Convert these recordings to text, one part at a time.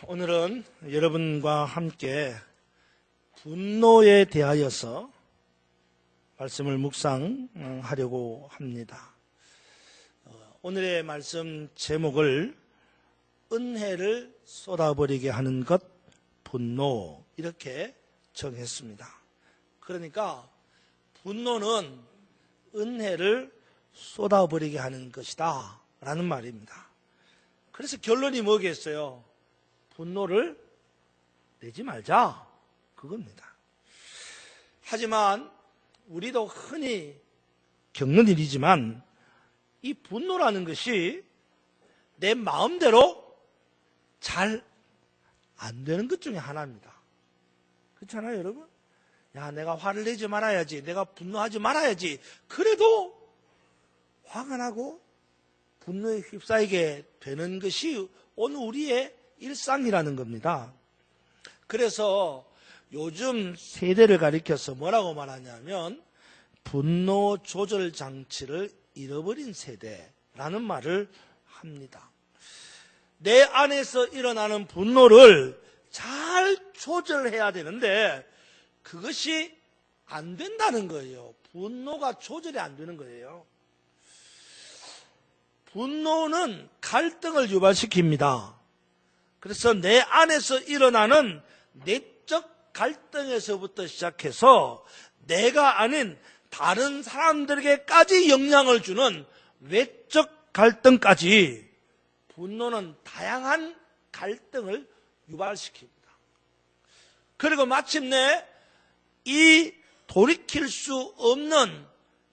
오늘은 여러분과 함께 분노에 대하여서 말씀을 묵상하려고 합니다. 오늘의 말씀 제목을 은혜를 쏟아버리게 하는 것, 분노, 이렇게 정했습니다. 그러니까 분노는 은혜를 쏟아버리게 하는 것이다 라는 말입니다. 그래서 결론이 뭐겠어요? 분노를 내지 말자, 그겁니다. 하지만 우리도 흔히 겪는 일이지만 이 분노라는 것이 내 마음대로 잘 안 되는 것 중에 하나입니다. 그렇잖아요, 여러분? 야, 내가 화를 내지 말아야지, 내가 분노하지 말아야지. 그래도 화가 나고 분노에 휩싸이게 되는 것이 오늘 우리의 일상이라는 겁니다. 그래서 요즘 세대를 가리켜서 뭐라고 말하냐면 분노 조절 장치를 잃어버린 세대라는 말을 합니다. 내 안에서 일어나는 분노를 잘 조절해야 되는데 그것이 안 된다는 거예요. 분노가 조절이 안 되는 거예요. 분노는 갈등을 유발시킵니다. 그래서 내 안에서 일어나는 내적 갈등에서부터 시작해서 내가 아닌 다른 사람들에게까지 영향을 주는 외적 갈등까지 분노는 다양한 갈등을 유발시킵니다. 그리고 마침내 이 돌이킬 수 없는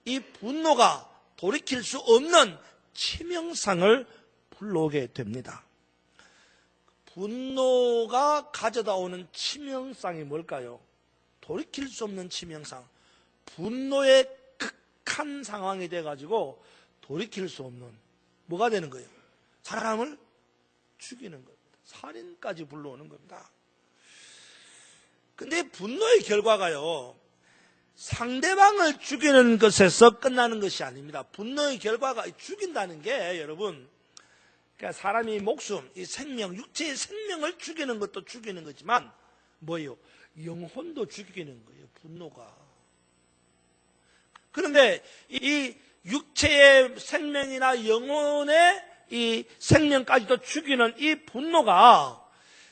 이 분노가 돌이킬 수 없는 치명상을 불러오게 됩니다. 분노가 가져다 오는 치명상이 뭘까요? 돌이킬 수 없는 치명상. 분노의 극한 상황이 돼가지고 돌이킬 수 없는 뭐가 되는 거예요? 사람을 죽이는 겁니다. 살인까지 불러오는 겁니다. 근데 분노의 결과가요, 상대방을 죽이는 것에서 끝나는 것이 아닙니다. 분노의 결과가 죽인다는 게 여러분, 그러니까 사람이 목숨, 이 생명, 육체의 생명을 죽이는 것도 죽이는 거지만 뭐예요? 영혼도 죽이는 거예요, 분노가. 그런데 이 육체의 생명이나 영혼의 이 생명까지도 죽이는 이 분노가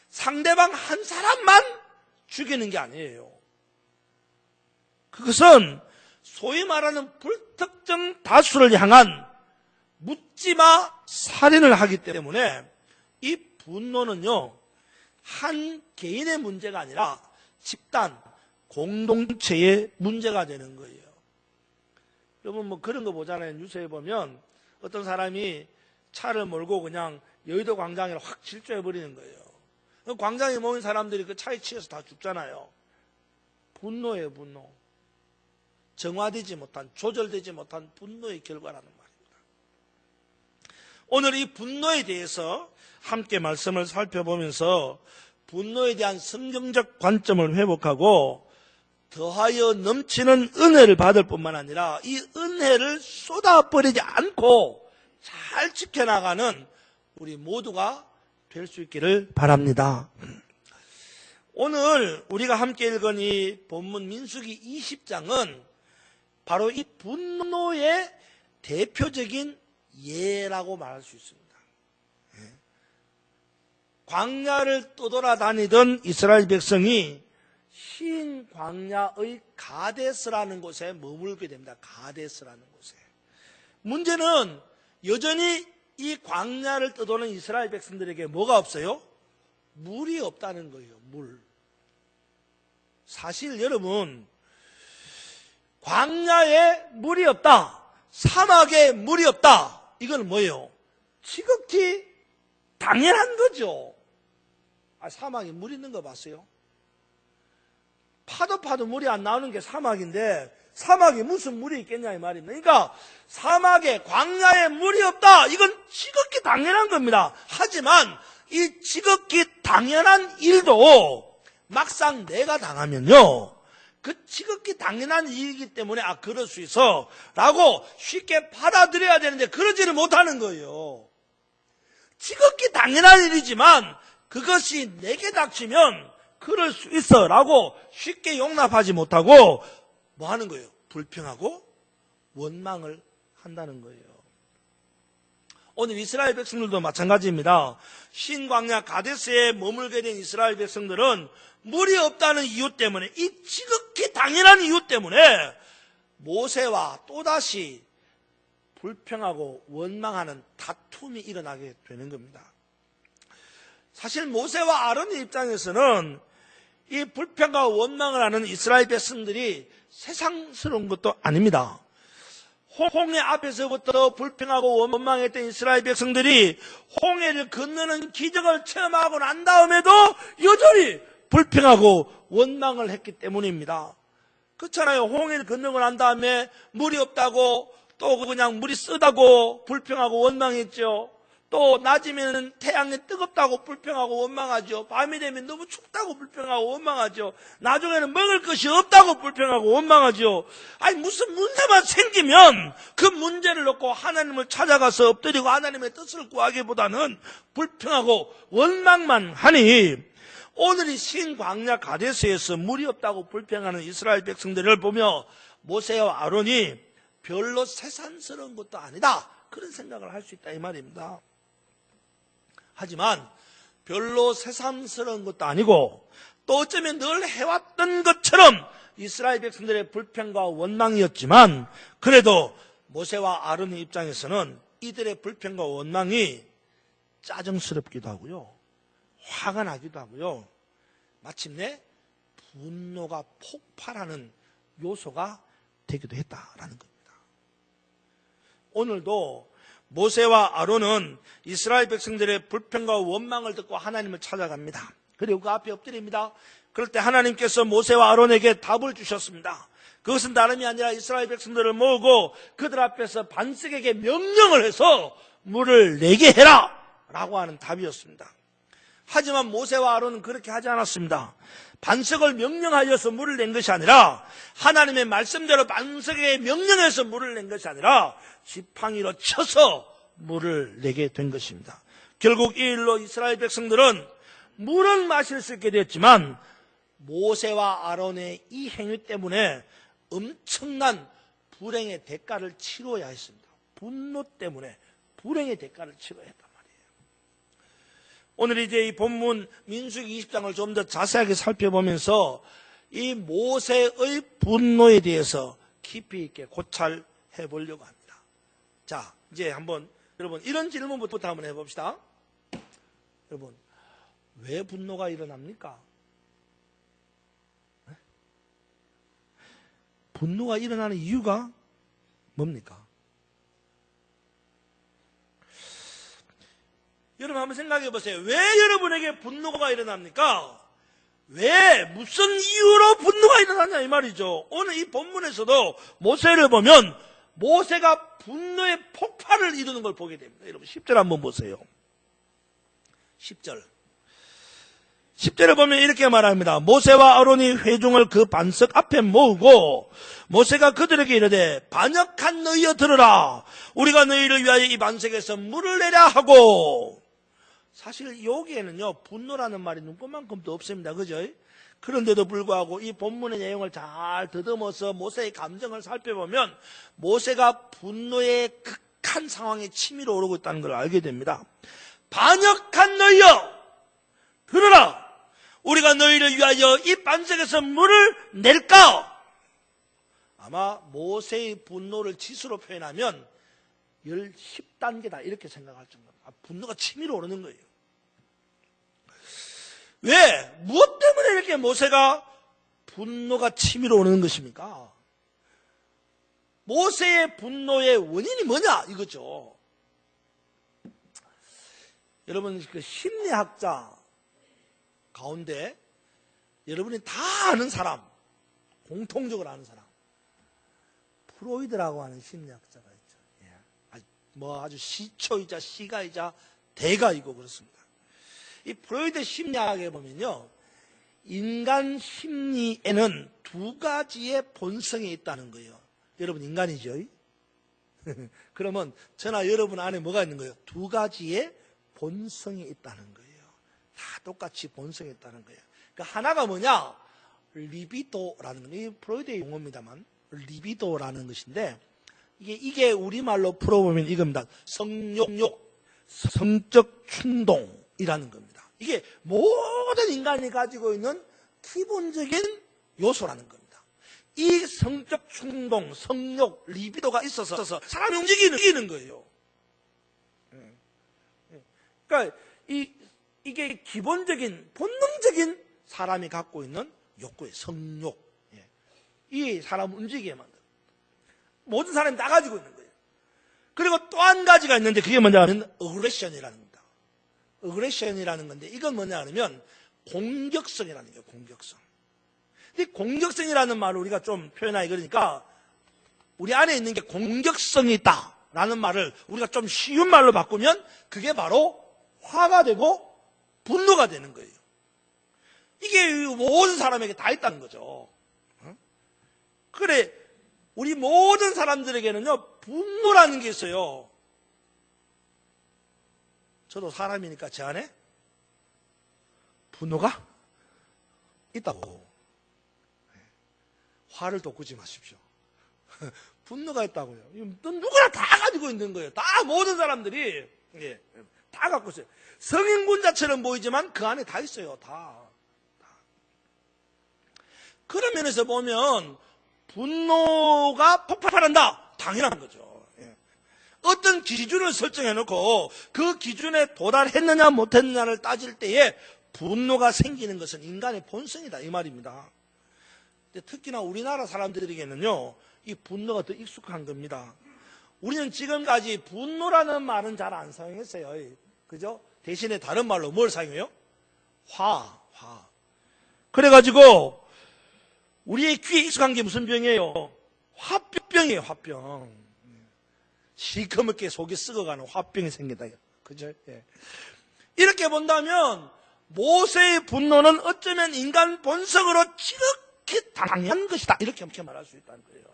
상대방 한 사람만 죽이는 게 아니에요. 그것은 소위 말하는 불특정 다수를 향한 묻지마 살인을 하기 때문에 이 분노는요, 한 개인의 문제가 아니라 집단, 공동체의 문제가 되는 거예요. 여러분 뭐 그런 거 보잖아요. 뉴스에 보면 어떤 사람이 차를 몰고 그냥 여의도 광장에 확 질주해버리는 거예요. 광장에 모인 사람들이 그 차에 치여서 다 죽잖아요. 분노예요, 분노. 정화되지 못한, 조절되지 못한 분노의 결과라는 말입니다. 오늘 이 분노에 대해서 함께 말씀을 살펴보면서 분노에 대한 성경적 관점을 회복하고 더하여 넘치는 은혜를 받을 뿐만 아니라 이 은혜를 쏟아버리지 않고 잘 지켜나가는 우리 모두가 될 수 있기를 바랍니다. 오늘 우리가 함께 읽은 이 본문 민수기 20장은 바로 이 분노의 대표적인 예라고 말할 수 있습니다. 광야를 떠돌아다니던 이스라엘 백성이 흰 광야의 가데스라는 곳에 머물게 됩니다. 가데스라는 곳에. 문제는 여전히 이 광야를 떠도는 이스라엘 백성들에게 뭐가 없어요? 물이 없다는 거예요. 물. 사실 여러분, 광야에 물이 없다, 사막에 물이 없다, 이건 뭐예요? 지극히 당연한 거죠. 사막에 물 있는 거 봤어요? 파도 물이 안 나오는 게 사막인데 사막에 무슨 물이 있겠냐 이 말입니다. 그러니까 사막에, 광야에 물이 없다, 이건 지극히 당연한 겁니다. 하지만 이 지극히 당연한 일도 막상 내가 당하면요, 그 지극히 당연한 일이기 때문에 그럴 수 있어 라고 쉽게 받아들여야 되는데 그러지를 못하는 거예요. 지극히 당연한 일이지만 그것이 내게 닥치면 그럴 수 있어 라고 쉽게 용납하지 못하고 뭐 하는 거예요? 불평하고 원망을 한다는 거예요. 오늘 이스라엘 백성들도 마찬가지입니다. 신광야 가데스에 머물게 된 이스라엘 백성들은 물이 없다는 이유 때문에, 이 지극히 당연한 이유 때문에 모세와 또다시 불평하고 원망하는 다툼이 일어나게 되는 겁니다. 사실 모세와 아론의 입장에서는 이 불평과 원망을 하는 이스라엘 백성들이 세상스러운 것도 아닙니다. 홍해 앞에서부터 불평하고 원망했던 이스라엘 백성들이 홍해를 건너는 기적을 체험하고 난 다음에도 여전히 불평하고 원망을 했기 때문입니다. 그렇잖아요. 홍해를 건너고 난 다음에 물이 없다고, 또 그냥 물이 쓰다고 불평하고 원망했죠. 또 낮이면 태양이 뜨겁다고 불평하고 원망하죠. 밤이 되면 너무 춥다고 불평하고 원망하죠. 나중에는 먹을 것이 없다고 불평하고 원망하죠. 아니 무슨 문제만 생기면 그 문제를 놓고 하나님을 찾아가서 엎드리고 하나님의 뜻을 구하기보다는 불평하고 원망만 하니, 오늘 이 신광야 가데스에서 물이 없다고 불평하는 이스라엘 백성들을 보며 모세와 아론이 별로 세상스러운 것도 아니다, 그런 생각을 할 수 있다 이 말입니다. 하지만 별로 새삼스러운 것도 아니고 또 어쩌면 늘 해왔던 것처럼 이스라엘 백성들의 불평과 원망이었지만, 그래도 모세와 아론의 입장에서는 이들의 불평과 원망이 짜증스럽기도 하고요, 화가 나기도 하고요, 마침내 분노가 폭발하는 요소가 되기도 했다라는 겁니다. 오늘도 모세와 아론은 이스라엘 백성들의 불평과 원망을 듣고 하나님을 찾아갑니다. 그리고 그 앞에 엎드립니다. 그럴 때 하나님께서 모세와 아론에게 답을 주셨습니다. 그것은 다름이 아니라 이스라엘 백성들을 모으고 그들 앞에서 반석에게 명령을 해서 물을 내게 해라 라고 하는 답이었습니다. 하지만 모세와 아론은 그렇게 하지 않았습니다. 반석을 명령하여서 물을 낸 것이 아니라, 하나님의 말씀대로 반석에게 명령해서 물을 낸 것이 아니라 지팡이로 쳐서 물을 내게 된 것입니다. 결국 이 일로 이스라엘 백성들은 물은 마실 수 있게 됐지만 모세와 아론의 이 행위 때문에 엄청난 불행의 대가를 치러야 했습니다. 분노 때문에 불행의 대가를 치러야 했단 말이에요. 오늘 이제 이 본문 민수기 20장을 좀 더 자세하게 살펴보면서 이 모세의 분노에 대해서 깊이 있게 고찰해 보려고 합니다. 자, 이제 한번 여러분 이런 질문부터 한번 해봅시다. 여러분, 왜 분노가 일어납니까? 분노가 일어나는 이유가 뭡니까? 여러분 한번 생각해 보세요. 왜 여러분에게 분노가 일어납니까? 왜, 무슨 이유로 분노가 일어나냐 이 말이죠. 오늘 이 본문에서도 모세를 보면 모세가 분노의 폭발을 이루는 걸 보게 됩니다. 여러분 10절 한번 보세요. 10절을 보면 이렇게 말합니다. 모세와 아론이 회중을 그 반석 앞에 모으고 모세가 그들에게 이르되 반역한 너희여 들으라. 우리가 너희를 위하여 이 반석에서 물을 내려 하고. 사실 여기에는요 분노라는 말이 눈꽃만큼도 없습니다. 그죠? 그런데도 불구하고 이 본문의 내용을 잘 더듬어서 모세의 감정을 살펴보면 모세가 분노의 극한 상황에 치밀어 오르고 있다는 걸 알게 됩니다. 반역한 너희여 들으라. 우리가 너희를 위하여 이 반석에서 물을 낼까? 아마 모세의 분노를 지수로 표현하면 10단계다 이렇게 생각할 정도로 분노가 치밀어 오르는 거예요. 왜? 무엇 때문에 이렇게 모세가 분노가 치밀어 오르는 것입니까? 모세의 분노의 원인이 뭐냐 이거죠. 여러분 그 심리학자 가운데 여러분이 다 아는 사람, 공통적으로 아는 사람, 프로이드라고 하는 심리학자가 있죠. 아주 시초이자 시가이자 대가이고 그렇습니다. 이 프로이드 심리학에 보면요, 인간 심리에는 두 가지의 본성이 있다는 거예요. 여러분 인간이죠? 그러면 저나 여러분 안에 뭐가 있는 거예요? 두 가지의 본성이 있다는 거예요. 다 똑같이 본성이 있다는 거예요. 그러니까 하나가 뭐냐? 리비도라는 건, 이 프로이드의 용어입니다만, 리비도라는 것인데, 이게 우리말로 풀어보면 이겁니다. 성욕, 성적 충동이라는 겁니다. 이게 모든 인간이 가지고 있는 기본적인 요소라는 겁니다. 이 성적 충동, 성욕, 리비도가 있어서 사람이 움직이는 거예요. 그러니까 이게 기본적인, 본능적인 사람이 갖고 있는 욕구예요. 성욕. 이 사람을 움직이게 만들어요. 모든 사람이 다 가지고 있는 거예요. 그리고 또 한 가지가 있는데 그게 뭐냐 하면 어그레션이라는 겁니다. 어그레션이라는 건데 이건 뭐냐 하면 공격성이라는 거예요. 공격성. 근데 공격성이라는 말을 우리가 좀 표현하기 그러니까 우리 안에 있는 게 공격성이 있다라는 말을 우리가 좀 쉬운 말로 바꾸면 그게 바로 화가 되고 분노가 되는 거예요. 이게 모든 사람에게 다 있다는 거죠. 그래, 우리 모든 사람들에게는요, 분노라는 게 있어요. 저도 사람이니까 제 안에 분노가 있다고. 화를 돋구지 마십시오. 분노가 있다고요. 누구나 다 가지고 있는 거예요. 다 모든 사람들이 다 갖고 있어요. 성인군자처럼 보이지만 그 안에 다 있어요. 다. 그런 면에서 보면 분노가 폭발한다. 당연한 거죠. 어떤 기준을 설정해놓고 그 기준에 도달했느냐 못했느냐를 따질 때에 분노가 생기는 것은 인간의 본성이다 이 말입니다. 근데 특히나 우리나라 사람들에게는요 이 분노가 더 익숙한 겁니다. 우리는 지금까지 분노라는 말은 잘 안 사용했어요. 그죠? 대신에 다른 말로 뭘 사용해요? 화. 그래가지고 우리의 귀에 익숙한 게 무슨 병이에요? 화병이에요. 화병. 시커멓게 속이 썩어가는 화병이 생긴다. 그죠? 이렇게 본다면 모세의 분노는 어쩌면 인간 본성으로 지극히 당연한 것이다. 이렇게 말할 수 있다는 거예요.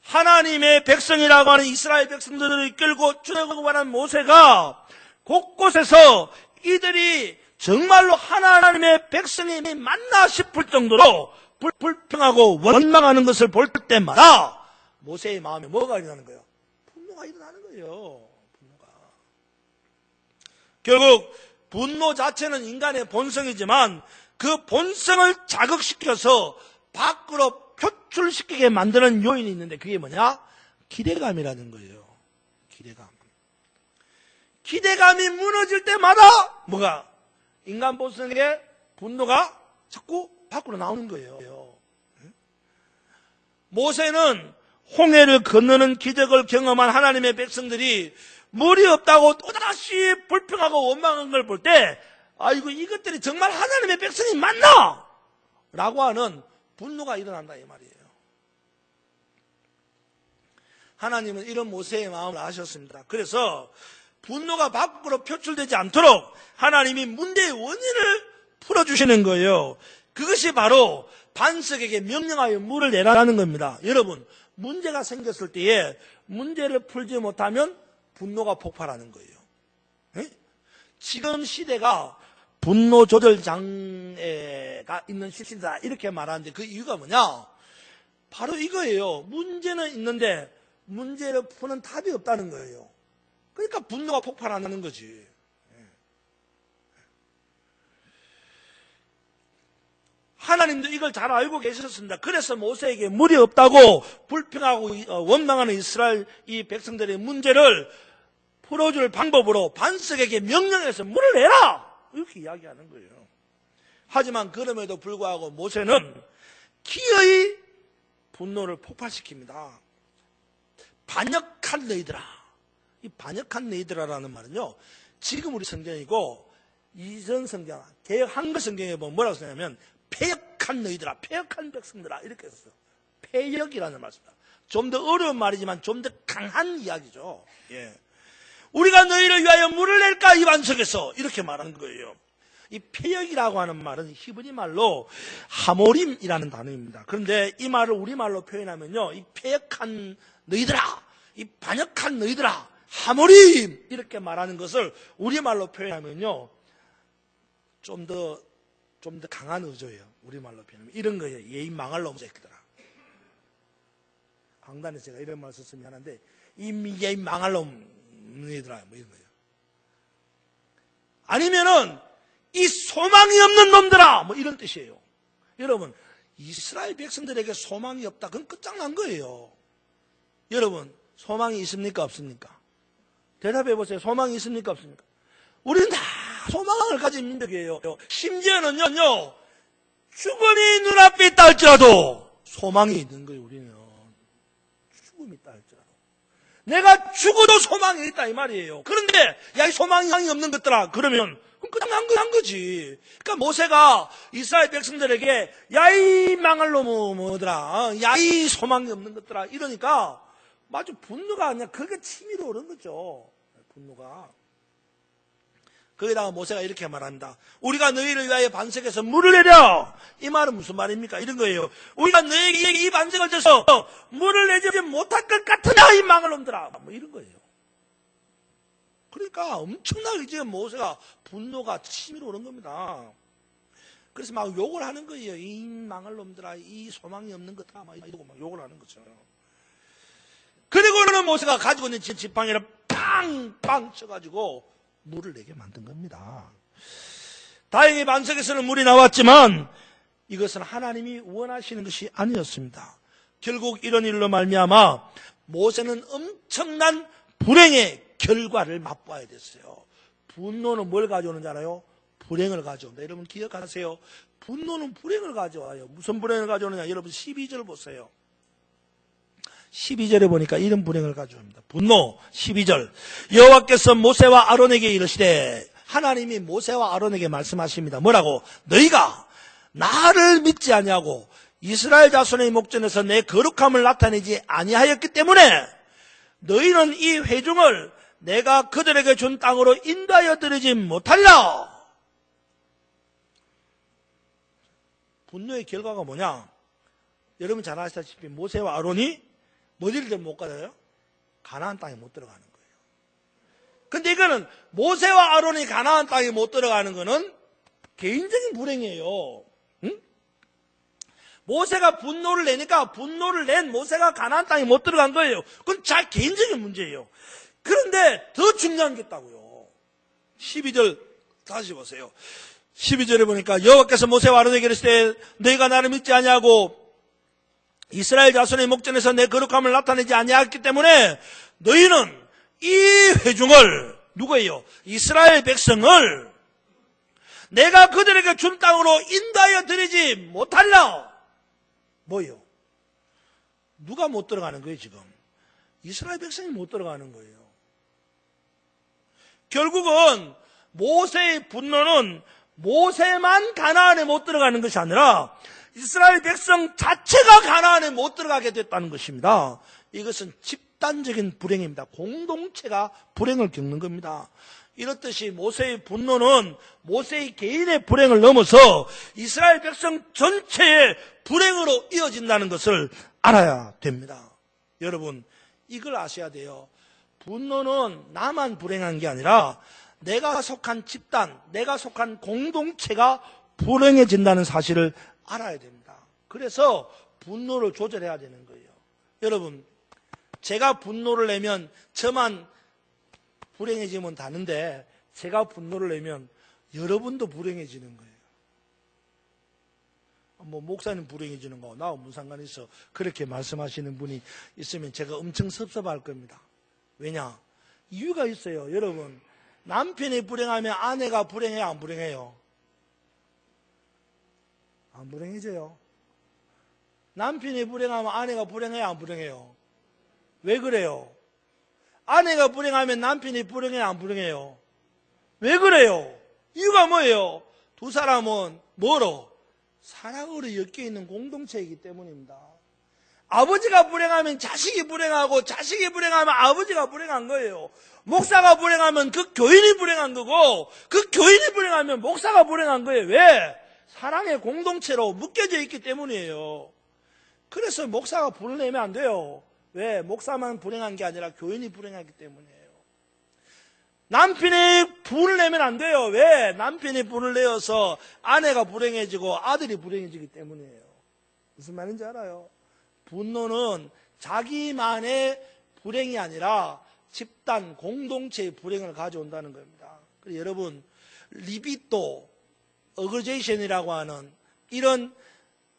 하나님의 백성이라고 하는 이스라엘 백성들을 이끌고 출애굽하고 하는 모세가 곳곳에서 이들이 정말로 하나님의 백성이 맞나 싶을 정도로 불평하고 원망하는 것을 볼 때마다 모세의 마음에 뭐가 일어나는 거예요? 분노가 일어나는 거예요. 분노가. 결국 분노 자체는 인간의 본성이지만 그 본성을 자극시켜서 밖으로 표출시키게 만드는 요인이 있는데 그게 뭐냐? 기대감이라는 거예요. 기대감이 무너질 때마다 뭐가? 인간 본성의 분노가 자꾸 밖으로 나오는 거예요. 모세는 홍해를 건너는 기적을 경험한 하나님의 백성들이 물이 없다고 또다시 불평하고 원망한 걸 볼 때 아이고 이것들이 정말 하나님의 백성이 맞나? 라고 하는 분노가 일어난다 이 말이에요. 하나님은 이런 모세의 마음을 아셨습니다. 그래서 분노가 밖으로 표출되지 않도록 하나님이 문제의 원인을 풀어주시는 거예요. 그것이 바로 반석에게 명령하여 물을 내라는 겁니다. 여러분, 문제가 생겼을 때에 문제를 풀지 못하면 분노가 폭발하는 거예요. 지금 시대가 분노 조절 장애가 있는 시대다 이렇게 말하는데 그 이유가 뭐냐? 바로 이거예요. 문제는 있는데 문제를 푸는 답이 없다는 거예요. 그러니까 분노가 폭발하는 거지. 하나님도 이걸 잘 알고 계셨습니다. 그래서 모세에게 물이 없다고 불평하고 원망하는 이스라엘 이 백성들의 문제를 풀어줄 방법으로 반석에게 명령해서 물을 내라! 이렇게 이야기하는 거예요. 하지만 그럼에도 불구하고 모세는 기어이 분노를 폭발시킵니다. 반역한 너희들아. 이 반역한 너희들아라는 말은요, 지금 우리 성경이고 이전 성경, 개역 한글 성경에 보면 뭐라고 쓰냐면 패역한 너희들아, 패역한 백성들아 이렇게 했어요. 패역이라는 말입니다. 좀 더 어려운 말이지만 좀 더 강한 이야기죠. 우리가 너희를 위하여 물을 낼까 이 반석에서 이렇게 말하는 거예요. 이 패역이라고 하는 말은 히브리 말로 하모림이라는 단어입니다. 그런데 이 말을 우리말로 표현하면요, 이 패역한 너희들아, 이 반역한 너희들아, 하모림 이렇게 말하는 것을 우리말로 표현하면요, 좀 더 강한 어조예요. 우리말로 표현하면 이런 거예요. 얘 망할 놈 새끼들아. 강단에 제가 이런 말 썼으면 하는데, 얘 망할 놈이더라, 뭐 이런 거예요. 아니면은 이 소망이 없는 놈들아, 뭐 이런 뜻이에요. 여러분, 이스라엘 백성들에게 소망이 없다, 그건 끝장난 거예요. 여러분, 소망이 있습니까, 없습니까? 대답해 보세요. 소망이 있습니까, 없습니까? 우리는 다 소망을 가진 민족이에요. 심지어는요, 죽음이 눈앞에 있다 할지라도 소망이 있는 거예요. 우리는 죽음이 있다 할지라도 내가 죽어도 소망이 있다 이 말이에요. 그런데 야, 이 소망이 없는 것들아, 그러면 끝난 거지. 그러니까 모세가 이스라엘 백성들에게 야, 이 망할 놈 뭐더라, 야, 이 소망이 없는 것들아, 이러니까 마치 분노가 아니라 그게 치밀어 오른 거죠. 분노가. 거기다가 모세가 이렇게 말한다. 우리가 너희를 위하여 반석에서 물을 내려. 이 말은 무슨 말입니까? 이런 거예요. 우리가 너희에게 이 반석을 져서 물을 내지 못할 것 같으냐, 이 망할 놈들아, 뭐 이런 거예요. 그러니까 엄청나게 지금 모세가 분노가 치밀어 오른 겁니다. 그래서 막 욕을 하는 거예요. 이 망할 놈들아, 이 소망이 없는 것들아, 막 이러고 막 욕을 하는 거죠. 그리고는 모세가 가지고 있는 지팡이를 빵빵 쳐가지고 물을 내게 만든 겁니다. 다행히 반석에서는 물이 나왔지만 이것은 하나님이 원하시는 것이 아니었습니다. 결국 이런 일로 말미암아 모세는 엄청난 불행의 결과를 맛봐야 됐어요. 분노는 뭘 가져오는지 알아요? 불행을 가져옵니다. 여러분 기억하세요. 분노는 불행을 가져와요. 무슨 불행을 가져오느냐? 여러분 12절 보세요. 12절에 보니까 이런 불행을 가져옵니다. 분노. 12절. 여호와께서 모세와 아론에게 이르시되, 하나님이 모세와 아론에게 말씀하십니다. 뭐라고? 너희가 나를 믿지 아니하고 이스라엘 자손의 목전에서 내 거룩함을 나타내지 아니하였기 때문에 너희는 이 회중을 내가 그들에게 준 땅으로 인도하여 드리지 못하리라. 분노의 결과가 뭐냐? 여러분 잘 아시다시피 모세와 아론이 어디를 못 가요? 가나안 땅에 못 들어가는 거예요. 근데 이거는 모세와 아론이 가나안 땅에 못 들어가는 거는 개인적인 불행이에요. 응? 모세가 분노를 내니까 분노를 낸 모세가 가나안 땅에 못 들어간 거예요. 그건 자기 개인적인 문제예요. 그런데 더 중요한 게 있다고요. 12절 다시 보세요. 12절에 보니까 여호와께서 모세와 아론에게 이르시되 너희가 나를 믿지 아니하고 이스라엘 자손의 목전에서 내 거룩함을 나타내지 아니하였기 때문에 너희는 이 회중을, 누구예요? 이스라엘 백성을 내가 그들에게 준 땅으로 인도하여 드리지 못하리라. 뭐예요? 누가 못 들어가는 거예요 지금? 이스라엘 백성이 못 들어가는 거예요. 결국은 모세의 분노는 모세만 가나안에 못 들어가는 것이 아니라 이스라엘 백성 자체가 가나안에 못 들어가게 됐다는 것입니다. 이것은 집단적인 불행입니다. 공동체가 불행을 겪는 겁니다. 이렇듯이 모세의 분노는 모세의 개인의 불행을 넘어서 이스라엘 백성 전체의 불행으로 이어진다는 것을 알아야 됩니다. 여러분, 이걸 아셔야 돼요. 분노는 나만 불행한 게 아니라 내가 속한 집단, 내가 속한 공동체가 불행해진다는 사실을 알아야 됩니다. 그래서 분노를 조절해야 되는 거예요. 여러분, 제가 분노를 내면 저만 불행해지면 다는데 제가 분노를 내면 여러분도 불행해지는 거예요. 뭐 목사님 불행해지는 거 나하고 무슨 상관이 있어? 그렇게 말씀하시는 분이 있으면 제가 엄청 섭섭할 겁니다. 왜냐? 이유가 있어요. 여러분, 남편이 불행하면 아내가 불행해요, 안 불행해요? 안 불행해져요. 남편이 불행하면 아내가 불행해요, 안 불행해요? 왜 그래요? 아내가 불행하면 남편이 불행해요, 안 불행해요? 왜 그래요? 이유가 뭐예요? 두 사람은 뭐로? 사랑으로 엮여있는 공동체이기 때문입니다. 아버지가 불행하면 자식이 불행하고 자식이 불행하면 아버지가 불행한 거예요. 목사가 불행하면 그 교인이 불행한 거고 그 교인이 불행하면 목사가 불행한 거예요. 왜? 사랑의 공동체로 묶여져 있기 때문이에요. 그래서 목사가 불을 내면 안 돼요. 왜? 목사만 불행한 게 아니라 교인이 불행하기 때문이에요. 남편이 분을 내면 안 돼요. 왜? 남편이 분을 내어서 아내가 불행해지고 아들이 불행해지기 때문이에요. 무슨 말인지 알아요? 분노는 자기만의 불행이 아니라 집단, 공동체의 불행을 가져온다는 겁니다. 그래서 여러분, 리비도, 어그제이션이라고 하는 이런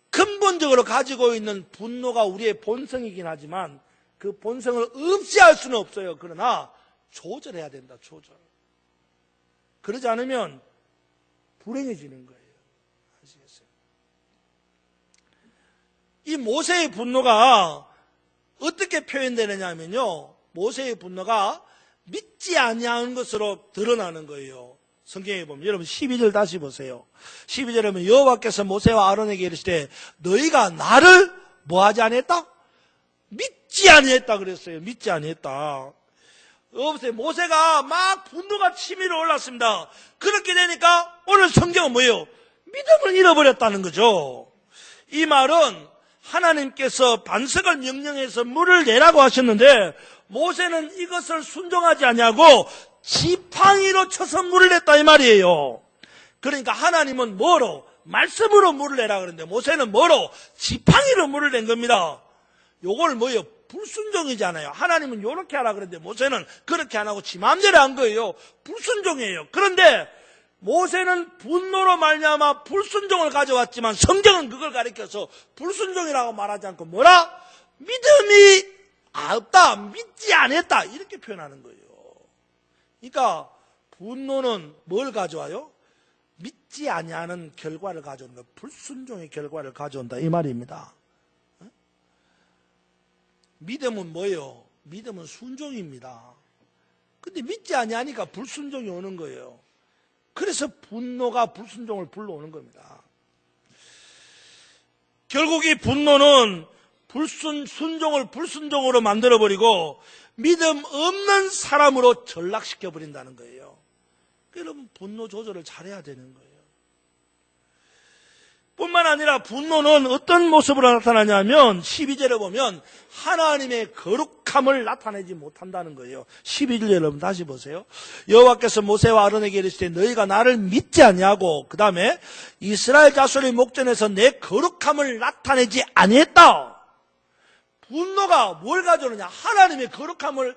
근본적으로 가지고 있는 분노가 우리의 본성이긴 하지만 그 본성을 없애할 수는 없어요. 그러나 조절해야 된다. 조절. 그러지 않으면 불행해지는 거예요. 아시겠어요? 이 모세의 분노가 어떻게 표현되느냐 하면요, 모세의 분노가 믿지 아니하는 것으로 드러나는 거예요. 성경에 보면 여러분 12절 다시 보세요. 12절에 보면 여호와께서 모세와 아론에게 이르시되 너희가 나를 뭐하지 아니했다? 믿지 아니했다 그랬어요. 믿지 아니했다. 여보세요. 모세가 막 분노가 치밀어 올랐습니다. 그렇게 되니까 오늘 성경은 뭐예요? 믿음을 잃어버렸다는 거죠. 이 말은 하나님께서 반석을 명령해서 물을 내라고 하셨는데 모세는 이것을 순종하지 아니하고 지팡이로 쳐서 물을 냈다 이 말이에요. 그러니까 하나님은 뭐로? 말씀으로 물을 내라 그러는데 모세는 뭐로? 지팡이로 물을 낸 겁니다. 요걸 뭐예요? 불순종이잖아요. 하나님은 요렇게 하라 그랬는데 모세는 그렇게 안 하고 지 마음대로 한 거예요. 불순종이에요. 그런데 모세는 분노로 말미암아 불순종을 가져왔지만 성경은 그걸 가리켜서 불순종이라고 말하지 않고 뭐라? 믿음이 없다, 믿지 않았다 이렇게 표현하는 거예요. 그러니까 분노는 뭘 가져와요? 믿지 아니하는 결과를 가져온다. 불순종의 결과를 가져온다 이 말입니다. 믿음은 뭐예요? 믿음은 순종입니다. 근데 믿지 아니하니까 불순종이 오는 거예요. 그래서 분노가 불순종을 불러오는 겁니다. 결국 이 분노는 순종을 불순종으로 만들어버리고 믿음 없는 사람으로 전락시켜버린다는 거예요. 여러분 분노 조절을 잘해야 되는 거예요. 뿐만 아니라 분노는 어떤 모습으로 나타나냐면 12절에 보면 하나님의 거룩함을 나타내지 못한다는 거예요. 12절 여러분 다시 보세요. 여호와께서 모세와 아론에게 이르시되 너희가 나를 믿지 아니하고 그 다음에 이스라엘 자손의 목전에서 내 거룩함을 나타내지 아니했다. 분노가 뭘 가져오느냐? 하나님의 거룩함을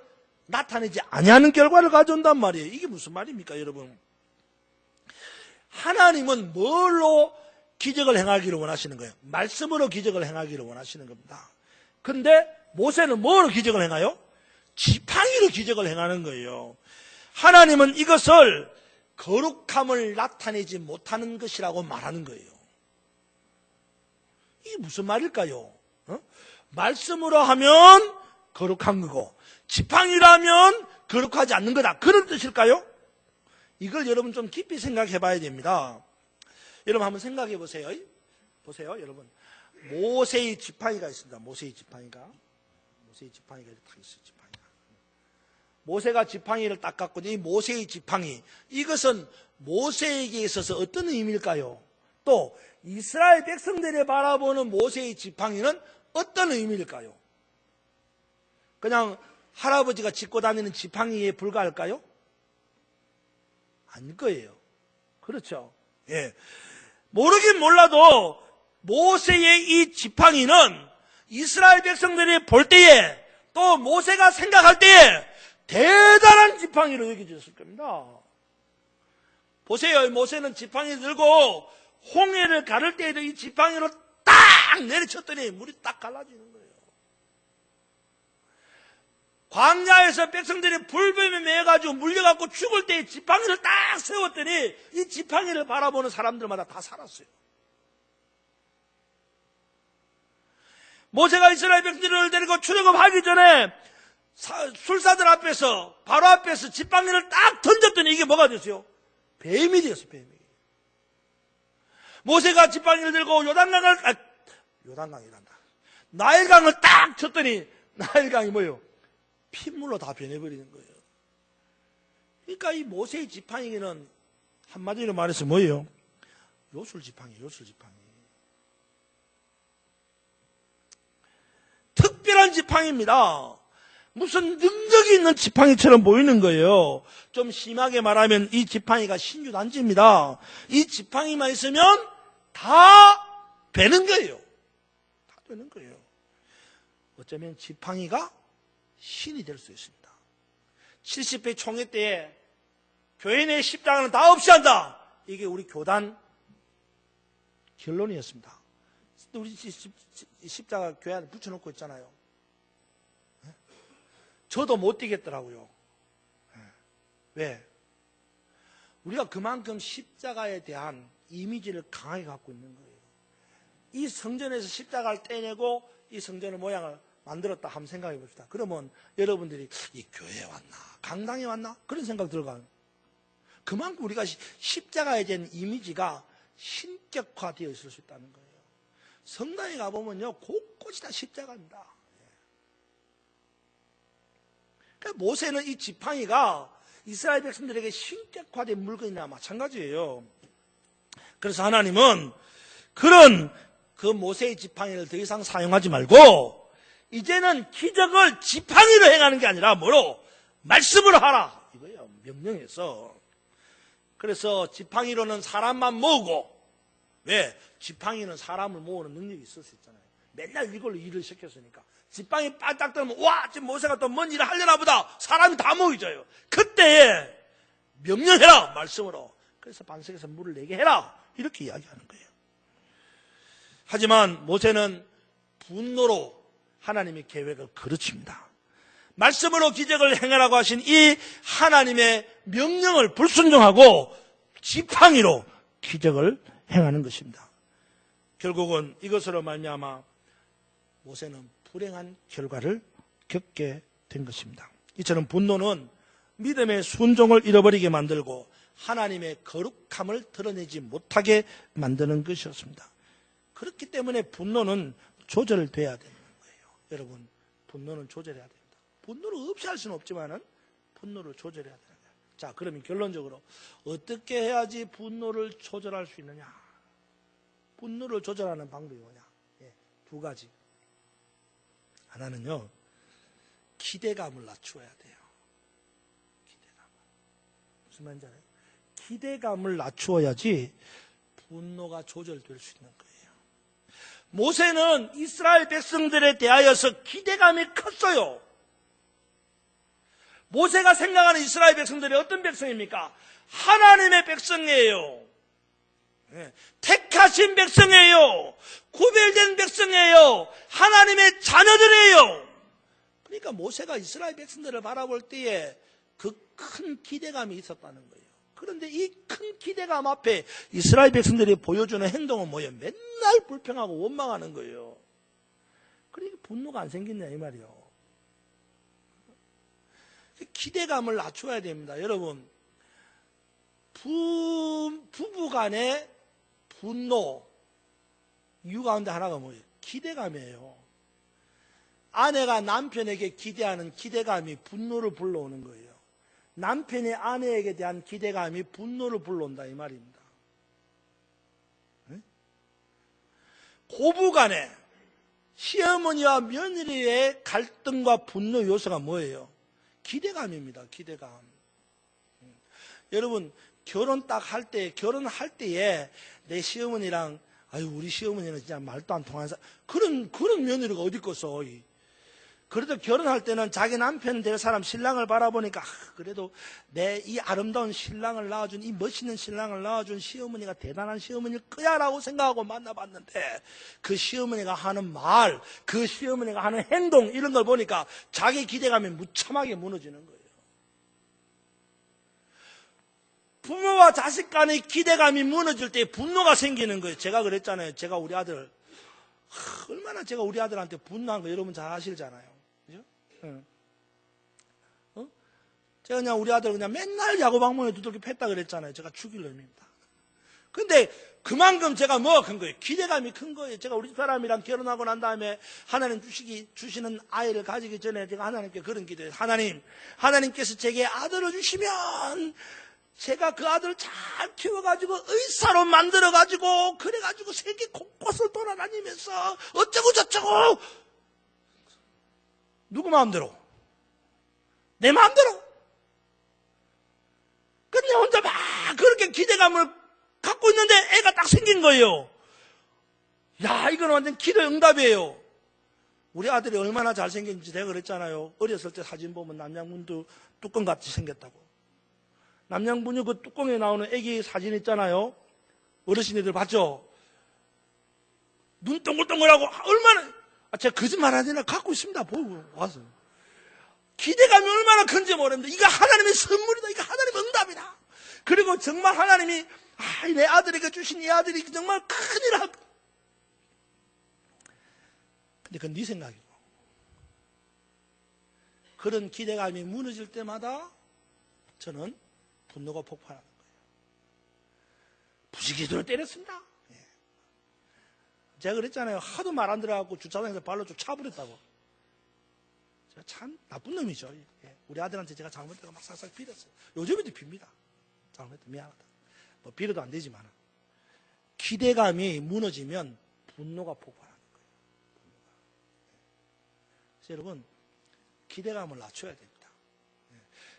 나타내지 아니하는 결과를 가져온단 말이에요. 이게 무슨 말입니까 여러분? 하나님은 뭘로 기적을 행하기를 원하시는 거예요? 말씀으로 기적을 행하기를 원하시는 겁니다. 근데 모세는 뭐로 기적을 행해요? 지팡이로 기적을 행하는 거예요. 하나님은 이것을 거룩함을 나타내지 못하는 것이라고 말하는 거예요. 이게 무슨 말일까요? 말씀으로 하면 거룩한 거고 지팡이로 하면 거룩하지 않는 거다. 그런 뜻일까요? 이걸 여러분 좀 깊이 생각해 봐야 됩니다. 여러분 한번 생각해 보세요. 보세요, 여러분. 모세의 지팡이가 있습니다. 모세의 지팡이가 이렇게 딱 있어요. 지팡이가. 모세가 지팡이를 딱 갖고 이 모세의 지팡이 이것은 모세에게 있어서 어떤 의미일까요? 또 이스라엘 백성들이 바라보는 모세의 지팡이는 어떤 의미일까요? 그냥 할아버지가 짚고 다니는 지팡이에 불과할까요? 아닐 거예요. 그렇죠? 예. 모르긴 몰라도 모세의 이 지팡이는 이스라엘 백성들이 볼 때에 또 모세가 생각할 때에 대단한 지팡이로 여겨졌을 겁니다. 보세요. 모세는 지팡이 들고 홍해를 가를 때에도 이 지팡이로 딱 내리쳤더니 물이 딱 갈라지는 거예요. 광야에서 백성들이 불뱀에 매여가지고 물려갖고 죽을 때 지팡이를 딱 세웠더니 이 지팡이를 바라보는 사람들마다 다 살았어요. 모세가 이스라엘 백성들을 데리고 출애굽하기 전에 술사들 앞에서 바로 앞에서 지팡이를 딱 던졌더니 이게 뭐가 됐어요? 뱀이 되었어요. 뱀이. 모세가 지팡이를 들고 나일강을 딱 쳤더니 나일강이 뭐예요? 핏물로 다 변해버리는 거예요. 그러니까 이 모세의 지팡이는 한마디로 말해서 뭐예요? 요술지팡이. 특별한 지팡이입니다. 무슨 능력이 있는 지팡이처럼 보이는 거예요. 좀 심하게 말하면 이 지팡이가 신유단지입니다. 이 지팡이만 있으면 다 되는 거예요. 다 되는 거예요. 어쩌면 지팡이가 신이 될 수 있습니다. 70회 총회 때에 교회 내 십자가는 다 없이 한다. 이게 우리 교단 결론이었습니다. 우리 십자가 교회 안에 붙여놓고 있잖아요. 저도 못 뛰겠더라고요. 왜? 우리가 그만큼 십자가에 대한 이미지를 강하게 갖고 있는 거예요. 이 성전에서 십자가를 떼내고 이 성전의 모양을 만들었다 한번 생각해 봅시다. 그러면 여러분들이 이 교회에 왔나? 강당에 왔나? 그런 생각 들어가요. 그만큼 우리가 십자가에 대한 이미지가 신격화되어 있을 수 있다는 거예요. 성당에 가보면요, 곳곳이 다 십자가입니다. 그러니까 모세는 이 지팡이가 이스라엘 백성들에게 신격화된 물건이나 마찬가지예요. 그래서 하나님은 그런 그 모세의 지팡이를 더 이상 사용하지 말고 이제는 기적을 지팡이로 행하는 게 아니라 뭐로? 말씀으로 하라. 이거예요. 명령해서. 그래서 지팡이로는 사람만 모으고, 왜? 지팡이는 사람을 모으는 능력이 있을 수 있잖아요. 맨날 이걸로 일을 시켰으니까. 지팡이 빨딱 들면 와, 지금 모세가 또 뭔 일을 하려나 보다. 사람이 다 모이져요. 그때에 명령해라. 말씀으로. 그래서 반석에서 물을 내게 해라. 이렇게 이야기하는 거예요. 하지만 모세는 분노로 하나님의 계획을 거르칩니다. 말씀으로 기적을 행하라고 하신 이 하나님의 명령을 불순종하고 지팡이로 기적을 행하는 것입니다. 결국은 이것으로 말미암아 모세는 불행한 결과를 겪게 된 것입니다. 이처럼 분노는 믿음의 순종을 잃어버리게 만들고 하나님의 거룩함을 드러내지 못하게 만드는 것이었습니다. 그렇기 때문에 분노는 조절돼야 되는 거예요. 여러분, 분노는 조절해야 됩니다. 분노를 없이 할 수는 없지만은 분노를 조절해야 되는 거예요. 자, 그러면 결론적으로 어떻게 해야지 분노를 조절할 수 있느냐? 분노를 조절하는 방법이 뭐냐? 두 가지. 하나는요, 기대감을 낮추어야 돼요. 기대감. 무슨 말인지 알아요? 기대감을 낮추어야지 분노가 조절될 수 있는 거예요. 모세는 이스라엘 백성들에 대하여서 기대감이 컸어요. 모세가 생각하는 이스라엘 백성들이 어떤 백성입니까? 하나님의 백성이에요. 택하신 백성이에요. 구별된 백성이에요. 하나님의 자녀들이에요. 그러니까 모세가 이스라엘 백성들을 바라볼 때에 그 큰 기대감이 있었다는 거예요. 그런데 이 큰 기대감 앞에 이스라엘 백성들이 보여주는 행동은 뭐예요? 맨날 불평하고 원망하는 거예요. 그러니까 분노가 안 생겼냐 이 말이에요. 기대감을 낮춰야 됩니다. 여러분, 부부 간의 분노 이유 가운데 하나가 뭐예요? 기대감이에요. 아내가 남편에게 기대하는 기대감이 분노를 불러오는 거예요. 남편이 아내에게 대한 기대감이 분노를 불러온다 이 말입니다. 고부 간에 시어머니와 며느리의 갈등과 분노 요소가 뭐예요? 기대감입니다. 기대감. 여러분, 결혼할 때에 내 시어머니랑 아유 우리 시어머니는 진짜 말도 안 통하는 그런 며느리가 어디 있겠어. 그래도 결혼할 때는 자기 남편 될 사람 신랑을 바라보니까 그래도 내 이 아름다운 신랑을 낳아준 이 멋있는 신랑을 낳아준 시어머니가 대단한 시어머니일 거야라고 생각하고 만나봤는데 그 시어머니가 하는 말, 그 시어머니가 하는 행동 이런 걸 보니까 자기 기대감이 무참하게 무너지는 거예요. 부모와 자식 간의 기대감이 무너질 때 분노가 생기는 거예요. 제가 그랬잖아요. 제가 우리 아들 얼마나 제가 우리 아들한테 분노한 거 여러분 잘 아시잖아요. 그죠? 제가 그냥 우리 아들 그냥 맨날 야구방망이에 두들겨 팼다 그랬잖아요. 제가 죽일 놈입니다. 근데 그만큼 제가 뭐가 큰 거예요? 기대감이 큰 거예요. 제가 우리 사람이랑 결혼하고 난 다음에 하나님 주시는 아이를 가지기 전에 제가 하나님께 그런 기도해요. 하나님께서 제게 아들을 주시면 제가 그 아들을 잘 키워가지고 의사로 만들어가지고 그래가지고 세계 곳곳을 돌아다니면서 어쩌고 저쩌고 누구 마음대로? 내 마음대로. 근데 혼자 막 그렇게 기대감을 갖고 있는데 애가 딱 생긴 거예요. 야, 이건 완전 기도 응답이에요. 우리 아들이 얼마나 잘생겼는지 제가 그랬잖아요. 어렸을 때 사진 보면 남양분도 뚜껑같이 생겼다고. 남양분이 그 뚜껑에 나오는 애기 사진 있잖아요. 어르신들 봤죠? 눈 동글동글하고 얼마나, 제가 거짓말 하지나 갖고 있습니다. 보고 와서. 기대감이 얼마나 큰지 모릅니다. 이거 하나님의 선물이다. 이거 하나님의 응답이다. 그리고 정말 하나님이 내 아들에게 주신 이 아들이 정말 큰일 할. 근데 그건 네 생각이고. 그런 기대감이 무너질 때마다 저는 분노가 폭발하는 거예요. 부지기수를 때렸습니다. 제가 그랬잖아요. 하도 말 안 들어가고 주차장에서 발로 좀 차버렸다고. 제가 참 나쁜 놈이죠. 우리 아들한테 제가 잘못했다고 막 싹싹 빌었어요. 요즘에도 빕니다. 잘못했다. 미안하다. 뭐 빌어도 안 되지만. 기대감이 무너지면 분노가 폭발하는 거예요. 그래서 여러분, 기대감을 낮춰야 됩니다.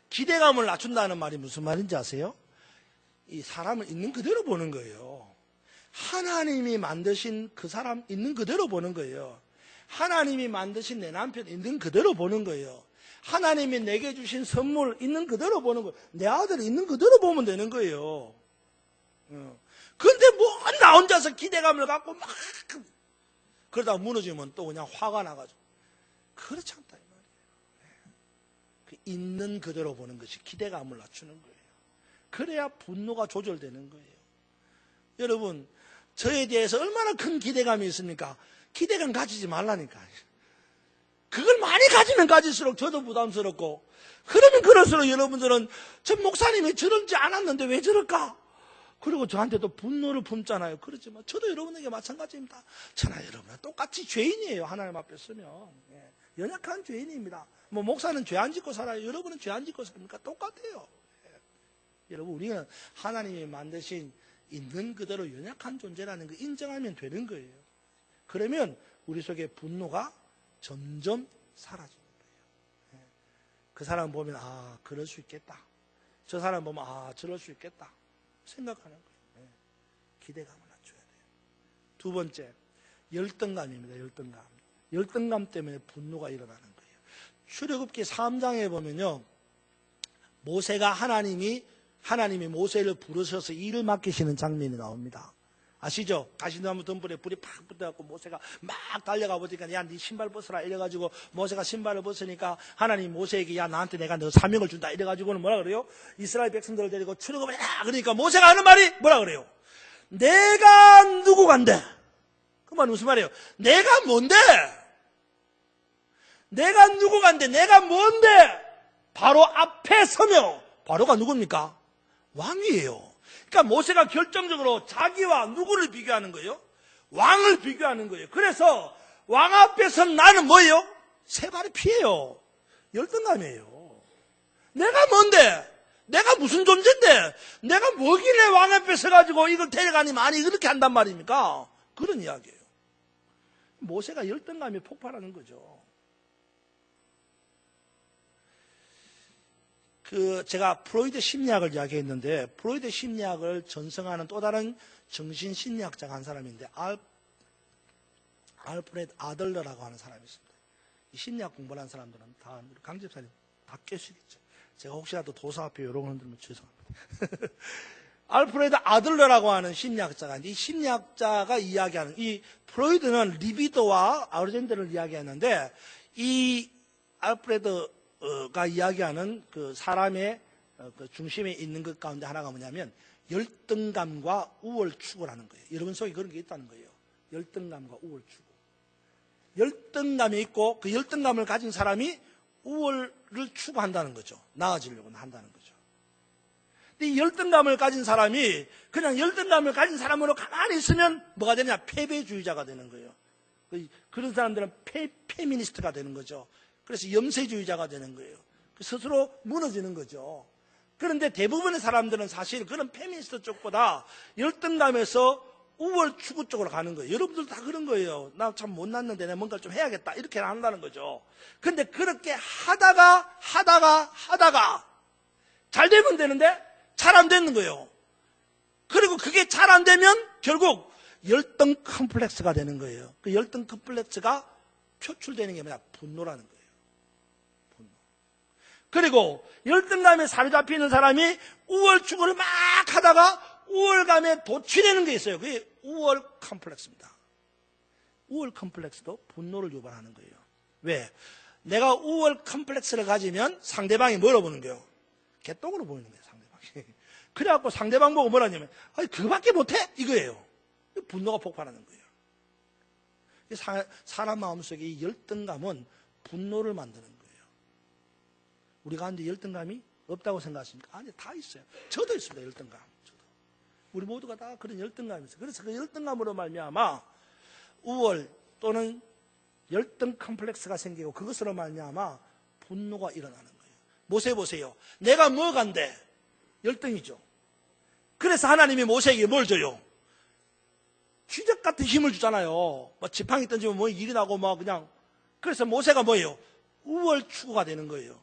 기대감을 낮춘다는 말이 무슨 말인지 아세요? 이 사람을 있는 그대로 보는 거예요. 하나님이 만드신 그 사람 있는 그대로 보는 거예요. 하나님이 만드신 내 남편 있는 그대로 보는 거예요. 하나님이 내게 주신 선물 있는 그대로 보는 거예요. 내 아들 있는 그대로 보면 되는 거예요. 그런데 뭐 나 혼자서 기대감을 갖고 막 그러다가 무너지면 또 그냥 화가 나가지고. 그렇지 않다 이 말이에요. 있는 그대로 보는 것이 기대감을 낮추는 거예요. 그래야 분노가 조절되는 거예요. 여러분, 저에 대해서 얼마나 큰 기대감이 있습니까? 기대감 가지지 말라니까. 그걸 많이 가지면 가질수록 저도 부담스럽고, 그러면 그럴수록 여러분들은 저 목사님이 저런지 않았는데 왜 저럴까? 그리고 저한테도 분노를 품잖아요. 그렇지만 저도 여러분에게 마찬가지입니다. 저나 여러분은 똑같이 죄인이에요. 하나님 앞에 서면. 연약한 죄인입니다. 뭐 목사는 죄 안 짓고 살아요. 여러분은 죄 안 짓고 삽니까? 똑같아요. 여러분, 우리는 하나님이 만드신 있는 그대로 연약한 존재라는 거 인정하면 되는 거예요. 그러면 우리 속에 분노가 점점 사라지는 거예요. 그 사람 보면 그럴 수 있겠다. 저 사람 보면 저럴 수 있겠다. 생각하는 거예요. 기대감을 낮춰야 돼요. 두 번째, 열등감입니다. 열등감. 열등감 때문에 분노가 일어나는 거예요. 출애굽기 3장에 보면요, 모세가 하나님이 모세를 부르셔서 일을 맡기시는 장면이 나옵니다. 아시죠? 가시나무 덤불에 불이 팍 붙어갖고 모세가 막 달려가 보니까 야, 네 신발 벗어라 이래가지고 모세가 신발을 벗으니까 하나님 모세에게 야, 나한테 내가 너 사명을 준다 이래가지고는 뭐라 그래요? 이스라엘 백성들을 데리고 출애굽을 해라. 그러니까 모세가 하는 말이 뭐라 그래요? 내가 누구간데? 그 말은 무슨 말이에요? 내가 뭔데? 내가 누구간데? 내가 뭔데? 바로 앞에 서며, 바로가 누굽니까? 왕이에요. 그러니까 모세가 결정적으로 자기와 누구를 비교하는 거예요? 왕을 비교하는 거예요. 그래서 왕 앞에서 나는 뭐예요? 세 발의 피예요. 열등감이에요. 내가 뭔데? 내가 무슨 존재인데? 내가 뭐길래 왕 앞에 서가지고 이걸 데려가니 많이 그렇게 한단 말입니까? 그런 이야기예요. 모세가 열등감이 폭발하는 거죠. 제가 프로이드 심리학을 이야기했는데, 프로이드 심리학을 전승하는 또 다른 정신심리학자가 한 사람인데, 알프레드 아들러라고 하는 사람이 있습니다. 이 심리학 공부를 한 사람들은 다, 강 집사님 다 깨시겠죠. 제가 혹시라도 도사 앞에 이런 거 흔들면 죄송합니다. 알프레드 아들러라고 하는 심리학자가 있는데, 이 심리학자가 이야기하는, 이 프로이드는 리비도와 아우젠드를 이야기하는데, 이 알프레드가 이야기하는 그 사람의 그 중심에 있는 것 가운데 하나가 뭐냐면 열등감과 우월 추구라는 거예요. 여러분 속에 그런 게 있다는 거예요. 열등감과 우월 추구. 열등감이 있고 그 열등감을 가진 사람이 우월을 추구한다는 거죠. 나아지려고 한다는 거죠. 근데 이 열등감을 가진 사람이 그냥 열등감을 가진 사람으로 가만히 있으면 뭐가 되냐? 패배주의자가 되는 거예요. 그런 사람들은 페미니스트가 되는 거죠. 그래서 염세주의자가 되는 거예요. 스스로 무너지는 거죠. 그런데 대부분의 사람들은 사실 그런 페미니스트 쪽보다 열등감에서 우월 추구 쪽으로 가는 거예요. 여러분들 다 그런 거예요. 나 참 못났는데 내가 뭔가 좀 해야겠다. 이렇게 한다는 거죠. 근데 그렇게 하다가 잘 되면 되는데 잘 안 되는 거예요. 그리고 그게 잘 안 되면 결국 열등 컴플렉스가 되는 거예요. 그 열등 컴플렉스가 표출되는 게 뭐냐? 분노라는 거예요. 분노. 그리고 열등감에 사로잡히는 사람이 우월 추구를 막 하다가 우월감에 도취되는 게 있어요. 그게 우월 컴플렉스입니다. 우월 컴플렉스도 분노를 유발하는 거예요. 왜? 내가 우월 컴플렉스를 가지면 상대방이 뭐라 보는 거예요? 개똥으로 보이는 거예요, 상대방이. 그래갖고 상대방 보고 뭐라 하냐면, 아니, 그거밖에 못해? 이거예요. 분노가 폭발하는 거예요. 사람 마음속에 이 열등감은 분노를 만드는 거예요. 우리가 한데 열등감이 없다고 생각하십니까? 아니, 다 있어요. 저도 있습니다, 열등감. 저도. 우리 모두가 다 그런 열등감이 있어요. 그래서 그 열등감으로 말미암아 우월 또는 열등 컴플렉스가 생기고 그것으로 말미암아 분노가 일어나는 거예요. 모세 보세요. 내가 뭐 간대? 열등이죠. 그래서 하나님이 모세에게 뭘 줘요? 쥐적 같은 힘을 주잖아요. 뭐 지팡이 던지면 뭐 일이 나고 뭐 그냥. 그래서 모세가 뭐예요? 우월 추구가 되는 거예요.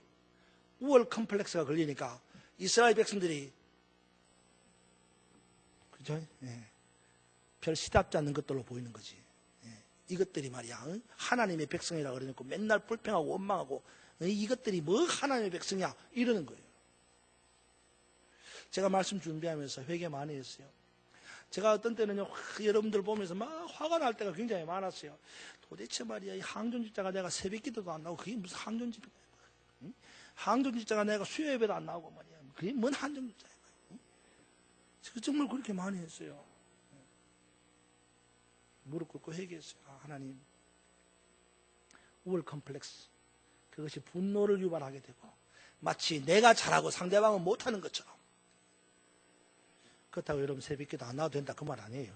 우월 컴플렉스가 걸리니까 이스라엘 백성들이 그죠? 예. 별 시답지 않는 것들로 보이는 거지. 예. 이것들이 말이야 하나님의 백성이라 그러니까 맨날 불평하고 원망하고 이것들이 뭐 하나님의 백성이야 이러는 거예요. 제가 말씀 준비하면서 회개 많이 했어요. 제가 어떤 때는요, 여러분들 보면서 막 화가 날 때가 굉장히 많았어요. 도대체 말이야, 이 항존집자가 내가 새벽 기도도 안 나오고, 그게 무슨 항존집자야. 응? 항존집자가 내가 수요 예배도 안 나오고 말이야. 그게 뭔 항존집자야. 응? 제가 정말 그렇게 많이 했어요. 무릎 꿇고 회개했어요. 아, 하나님. 우월 컴플렉스. 그것이 분노를 유발하게 되고, 마치 내가 잘하고 상대방은 못하는 것처럼. 그렇다고 여러분 새벽기도 안 나와도 된다 그 말 아니에요.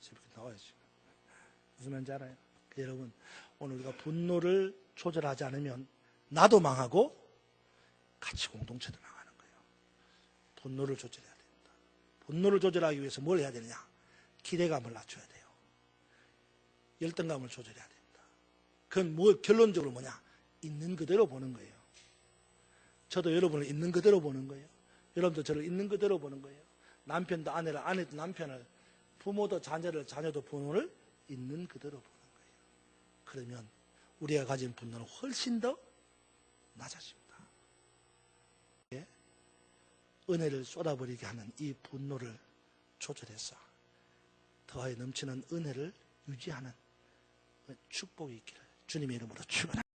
새벽기도 나와야지. 무슨 말인지 알아요? 여러분 오늘 우리가 분노를 조절하지 않으면 나도 망하고 같이 공동체도 망하는 거예요. 분노를 조절해야 됩니다. 분노를 조절하기 위해서 뭘 해야 되느냐? 기대감을 낮춰야 돼요. 열등감을 조절해야 됩니다. 그건 뭐 결론적으로 뭐냐? 있는 그대로 보는 거예요. 저도 여러분을 있는 그대로 보는 거예요. 여러분도 저를 있는 그대로 보는 거예요. 남편도 아내를, 아내도 남편을, 부모도 자녀를, 자녀도 부모를 있는 그대로 보는 거예요. 그러면 우리가 가진 분노는 훨씬 더 낮아집니다. 은혜를 쏟아버리게 하는 이 분노를 조절해서 더하여 넘치는 은혜를 유지하는 축복이 있기를 주님의 이름으로 축원합니다.